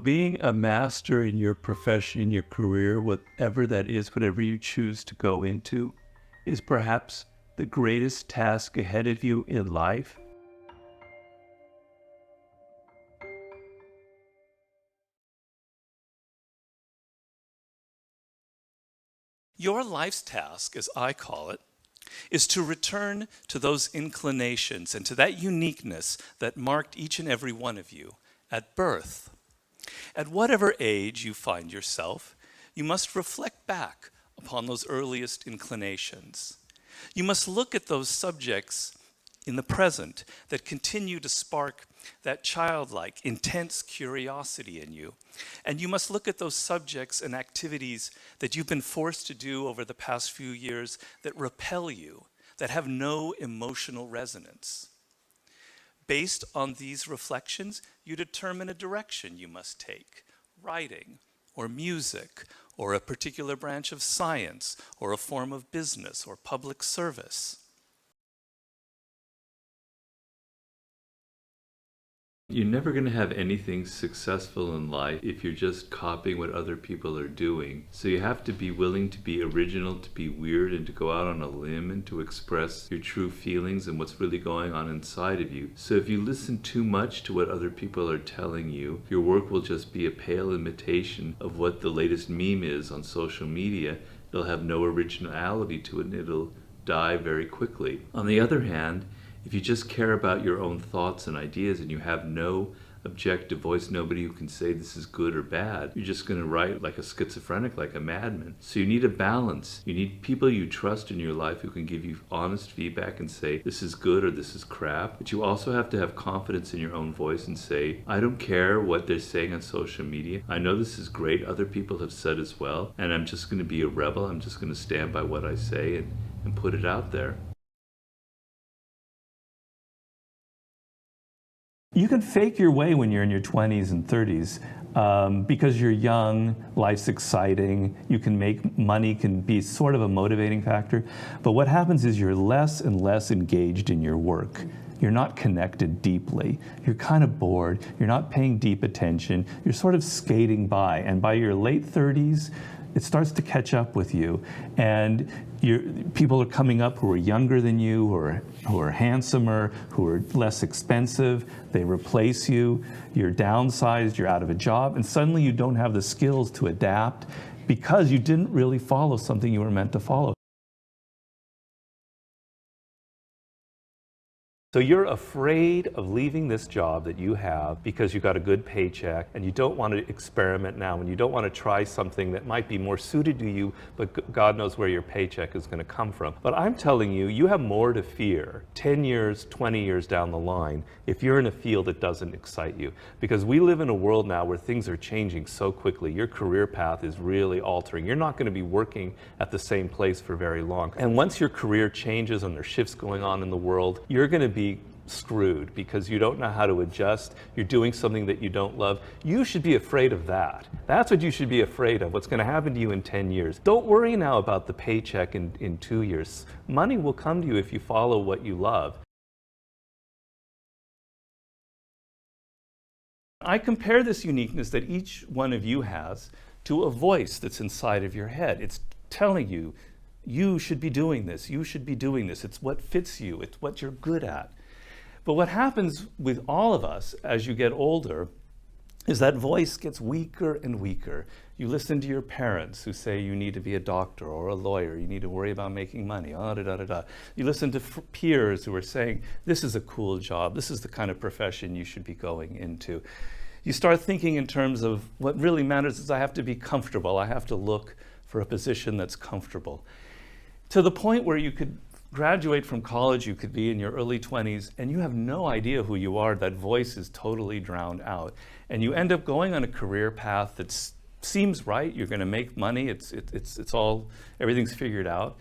being a master in your profession, in your career, whatever that is, whatever you choose to go into, is perhaps the greatest task ahead of you in life. Your life's task, as I call it, is to return to those inclinations and to that uniqueness that marked each and every one of you at birth. At whatever age you find yourself, you must reflect back upon those earliest inclinations. You must look at those subjects in the present that continue to spark that childlike, intense curiosity in you. And you must look at those subjects and activities that you've been forced to do over the past few years that repel you, that have no emotional resonance. Based on these reflections, you determine a direction you must take: writing, or music, or a particular branch of science, or a form of business or public service. You're never going to have anything successful in life if you're just copying what other people are doing. So you have to be willing to be original, to be weird, and to go out on a limb and to express your true feelings and what's really going on inside of you. So if you listen too much to what other people are telling you, your work will just be a pale imitation of what the latest meme is on social media. It'll have no originality to it, and it'll die very quickly. On the other hand, if you just care about your own thoughts and ideas and you have no objective voice, nobody who can say this is good or bad, you're just going to write like a schizophrenic, like a madman. So you need a balance. You need people you trust in your life who can give you honest feedback and say this is good or this is crap. But you also have to have confidence in your own voice and say, I don't care what they're saying on social media. I know this is great. Other people have said as well. And I'm just going to be a rebel. I'm just going to stand by what I say and put it out there. You can fake your way when you're in your 20s and 30s because you're young, life's exciting, you can make money, can be sort of a motivating factor. But what happens is you're less and less engaged in your work. You're not connected deeply. You're kind of bored. You're not paying deep attention. You're sort of skating by. And by your late 30s, it starts to catch up with you. And people are coming up who are younger than you, who are handsomer, who are less expensive. They replace you. You're downsized. You're out of a job. And suddenly you don't have the skills to adapt because you didn't really follow something you were meant to follow. So you're afraid of leaving this job that you have because you got a good paycheck and you don't want to experiment now and you don't want to try something that might be more suited to you, but God knows where your paycheck is going to come from. But I'm telling you, you have more to fear 10 years, 20 years down the line if you're in a field that doesn't excite you. Because we live in a world now where things are changing so quickly. Your career path is really altering. You're not going to be working at the same place for very long. And once your career changes and there's shifts going on in the world, you're going to be screwed because you don't know how to adjust. You're doing something that you don't love. You should be afraid of that. That's what you should be afraid of, what's going to happen to you in 10 years. Don't worry now about the paycheck in 2 years. Money will come to you if you follow what you love. I compare this uniqueness that each one of you has to a voice that's inside of your head. It's telling you, you should be doing this, you should be doing this. It's what fits you, it's what you're good at. But what happens with all of us as you get older is that voice gets weaker and weaker. You listen to your parents who say you need to be a doctor or a lawyer, you need to worry about making money, You listen to peers who are saying, this is a cool job, this is the kind of profession you should be going into. You start thinking in terms of what really matters is I have to be comfortable, I have to look for a position that's comfortable. To the point where you could graduate from college, you could be in your early 20s, and you have no idea who you are. That voice is totally drowned out. And you end up going on a career path that seems right. You're going to make money. It's all, everything's figured out.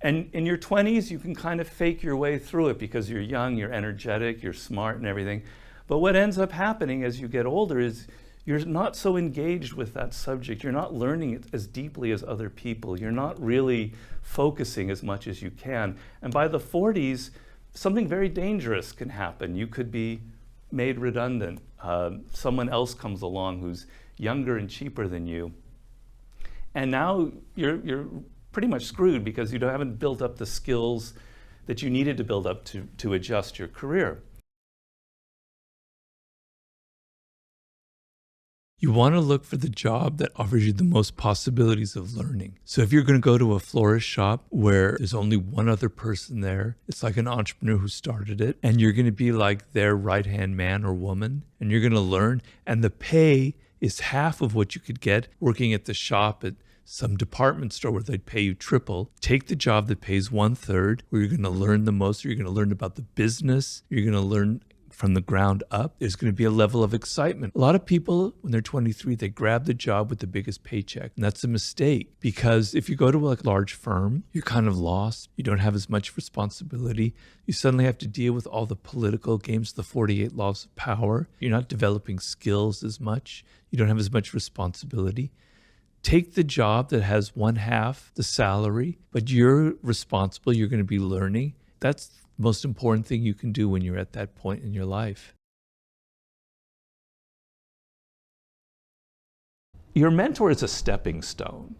And in your 20s, you can kind of fake your way through it because you're young, you're energetic, you're smart and everything. But what ends up happening as you get older is you're not so engaged with that subject. You're not learning it as deeply as other people. You're not really focusing as much as you can. And by the 40s, something very dangerous can happen. You could be made redundant. Someone else comes along who's younger and cheaper than you. And now you're pretty much screwed because you haven't built up the skills that you needed to build up to adjust your career. You want to look for the job that offers you the most possibilities of learning. So if you're going to go to a florist shop where there's only one other person there, it's like an entrepreneur who started it, and you're going to be like their right-hand man or woman, and you're going to learn, and the pay is half of what you could get working at the shop at some department store where they'd pay you triple. Take the job that pays 1/3, where you're going to learn the most, or you're going to learn about the business, you're going to learn from the ground up. There's going to be a level of excitement. A lot of people, when they're 23, they grab the job with the biggest paycheck. And that's a mistake, because if you go to a large firm, you're kind of lost. You don't have as much responsibility. You suddenly have to deal with all the political games, the 48 laws of power. You're not developing skills as much. You don't have as much responsibility. Take the job that has 1/2 the salary, but you're responsible. You're going to be learning. That's the most important thing you can do when you're at that point in your life. Your mentor is a stepping stone.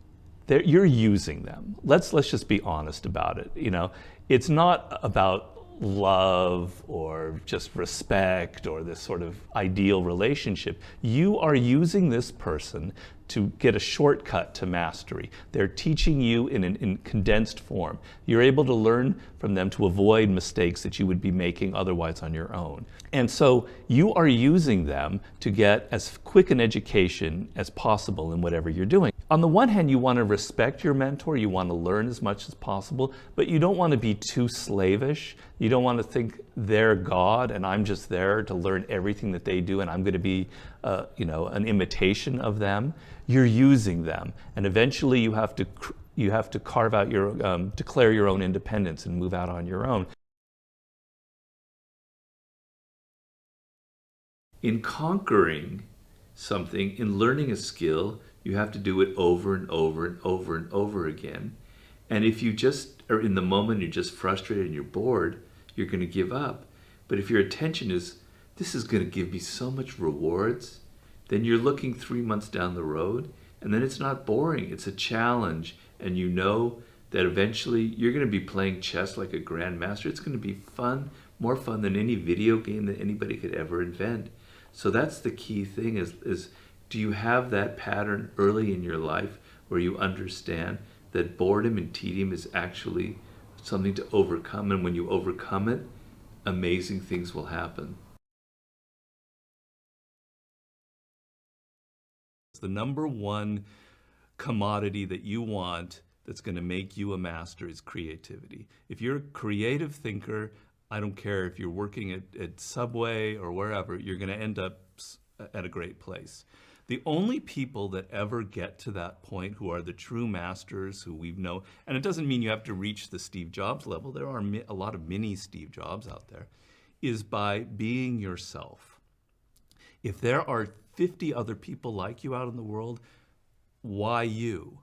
You're using them. Let's just be honest about it. It's not about love or just respect or this sort of ideal relationship. You are using this person to get a shortcut to mastery. They're teaching you in condensed form. You're able to learn from them to avoid mistakes that you would be making otherwise on your own. And so you are using them to get as quick an education as possible in whatever you're doing. On the one hand, you want to respect your mentor, you want to learn as much as possible, but you don't want to be too slavish. You don't want to think they're God and I'm just there to learn everything that they do and I'm going to be an imitation of them. You're using them, and eventually you have to carve out declare your own independence and move out on your own. In conquering something, in learning a skill, you have to do it over and over and over and over again. And if you just are in the moment, you're just frustrated and you're bored, you're going to give up. But if your attention is, this is going to give me so much rewards, then you're looking 3 months down the road, and then it's not boring. It's a challenge, and you know that eventually you're going to be playing chess like a grandmaster. It's going to be fun, more fun than any video game that anybody could ever invent. So that's the key thing is do you have that pattern early in your life where you understand that boredom and tedium is actually something to overcome, and when you overcome it, amazing things will happen. The number one commodity that you want that's going to make you a master is creativity. If you're a creative thinker, I don't care if you're working at Subway or wherever, you're going to end up at a great place. The only people that ever get to that point who are the true masters who we know, and it doesn't mean you have to reach the Steve Jobs level, there are a lot of mini Steve Jobs out there, is by being yourself. If there are 50 other people like you out in the world, why you?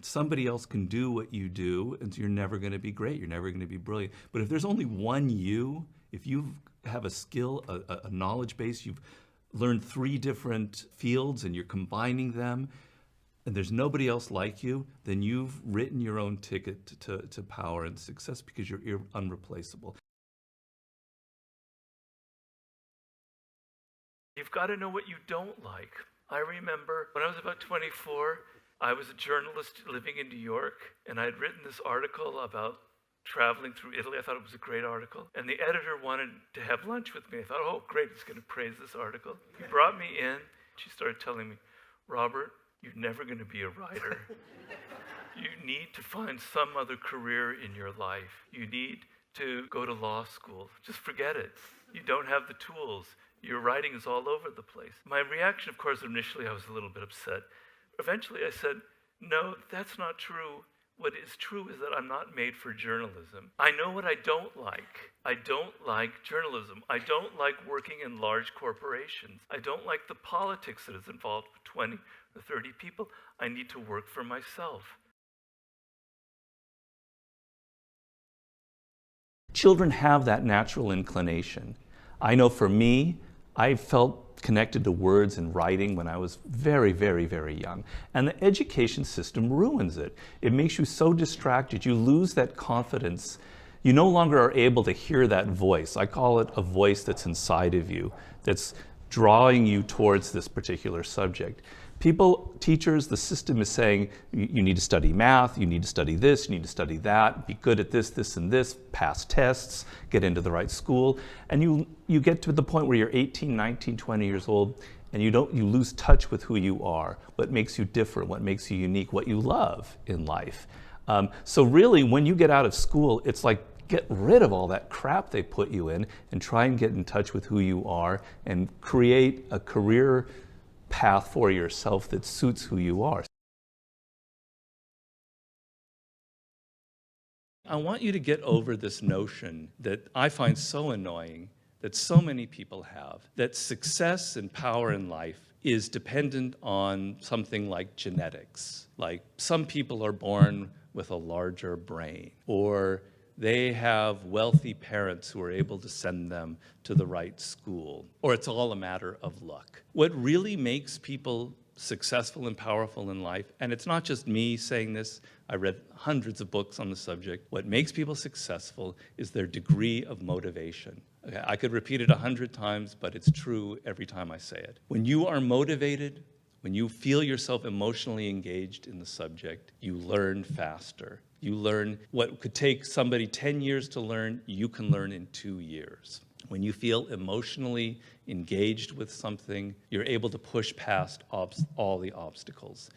Somebody else can do what you do, and so you're never going to be great. You're never going to be brilliant. But if there's only one you, if you have a skill, a knowledge base, you've learned 3 different fields and you're combining them, and there's nobody else like you, then you've written your own ticket to power and success because you're unreplaceable. You've got to know what you don't like. I remember when I was about 24, I was a journalist living in New York, and I had written this article about traveling through Italy. I thought it was a great article. And the editor wanted to have lunch with me. I thought, oh, great, he's going to praise this article. He brought me in. She started telling me, Robert, you're never going to be a writer. You need to find some other career in your life. You need to go to law school. Just forget it. You don't have the tools. Your writing is all over the place. My reaction, of course, initially I was a little bit upset. Eventually I said, no, that's not true. What is true is that I'm not made for journalism. I know what I don't like. I don't like journalism. I don't like working in large corporations. I don't like the politics that is involved with 20 or 30 people. I need to work for myself. Children have that natural inclination. I know for me, I felt connected to words and writing when I was very, very, very young. And the education system ruins it. It makes you so distracted. You lose that confidence. You no longer are able to hear that voice. I call it a voice that's inside of you, that's drawing you towards this particular subject. People, teachers, the system is saying, you need to study math, you need to study this, you need to study that, be good at this, this, and this, pass tests, get into the right school. And you get to the point where you're 18, 19, 20 years old, and you lose touch with who you are, what makes you different, what makes you unique, what you love in life. So really, when you get out of school, it's like, get rid of all that crap they put you in and try and get in touch with who you are and create a career path for yourself that suits who you are. I want you to get over this notion that I find so annoying that so many people have, that success and power in life is dependent on something like genetics. Like some people are born with a larger brain, or they have wealthy parents who are able to send them to the right school, or it's all a matter of luck. What really makes people successful and powerful in life, and it's not just me saying this, I read hundreds of books on the subject, what makes people successful is their degree of motivation. Okay, I could repeat it 100 times, but it's true every time I say it. When you are motivated, when you feel yourself emotionally engaged in the subject, you learn faster. You learn what could take somebody 10 years to learn, you can learn in 2 years. When you feel emotionally engaged with something, you're able to push past all the obstacles.